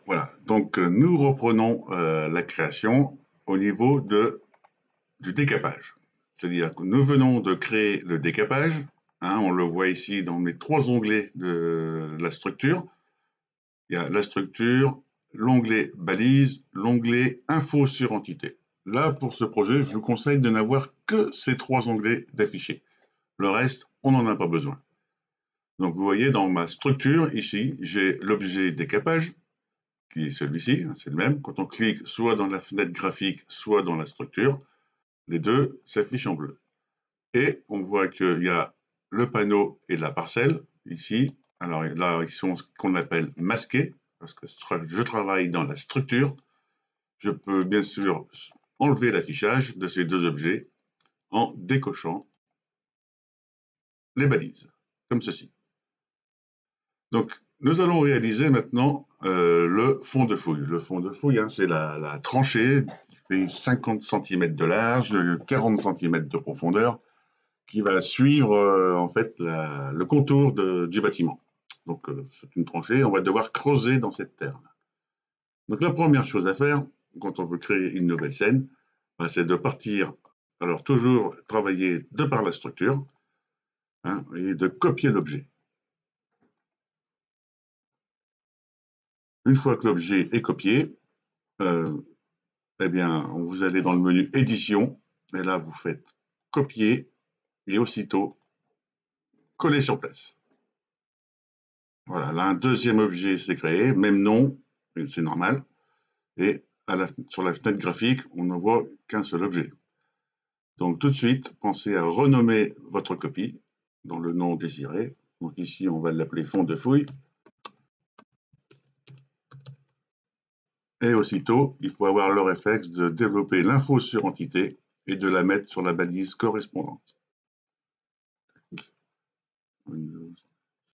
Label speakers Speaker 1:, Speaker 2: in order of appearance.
Speaker 1: Voilà, donc nous reprenons la création au niveau du décapage. C'est-à-dire que nous venons de créer le décapage, hein, on le voit ici dans mes trois onglets de la structure. Il y a la structure, l'onglet balise, l'onglet info sur entité. Là, pour ce projet, je vous conseille de n'avoir que ces trois onglets d'affichés. Le reste, on n'en a pas besoin. Donc vous voyez dans ma structure, ici, j'ai l'objet décapage, qui est celui-ci, hein, c'est le même. Quand on clique soit dans la fenêtre graphique, soit dans la structure, les deux s'affichent en bleu. Et on voit qu'il y a le panneau et la parcelle, ici. Alors là, ils sont ce qu'on appelle masqués, parce que je travaille dans la structure. Je peux bien sûr enlever l'affichage de ces deux objets en décochant les balises, comme ceci. Donc, nous allons réaliser maintenant le fond de fouille. Le fond de fouille, hein, c'est la tranchée qui fait 50 cm de large, 40 cm de profondeur, qui va suivre en fait le contour du bâtiment. Donc, c'est une tranchée, on va devoir creuser dans cette terre. Donc, la première chose à faire, quand on veut créer une nouvelle scène, ben, c'est de partir, alors toujours travailler de par la structure, hein, et de copier l'objet. Une fois que l'objet est copié, euh, eh bien, vous allez dans le menu édition, et là, vous faites copier, et aussitôt, coller sur place. Voilà, là, un deuxième objet s'est créé, même nom, c'est normal, et sur la fenêtre graphique, on ne voit qu'un seul objet. Donc, tout de suite, pensez à renommer votre copie dans le nom désiré. Donc, ici, on va l'appeler fond de fouille. Et aussitôt, il faut avoir le réflexe de développer l'info sur entité et de la mettre sur la balise correspondante.